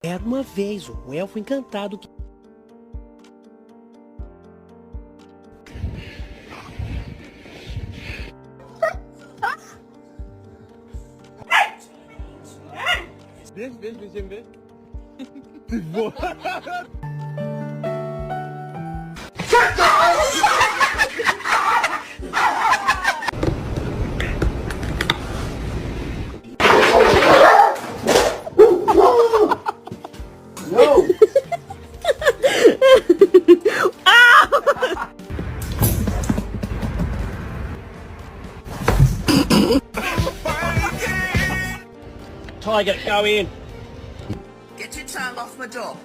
Era uma vez um elfo encantado que... Będziemy. Tiger, go in. Get your tongue off my door.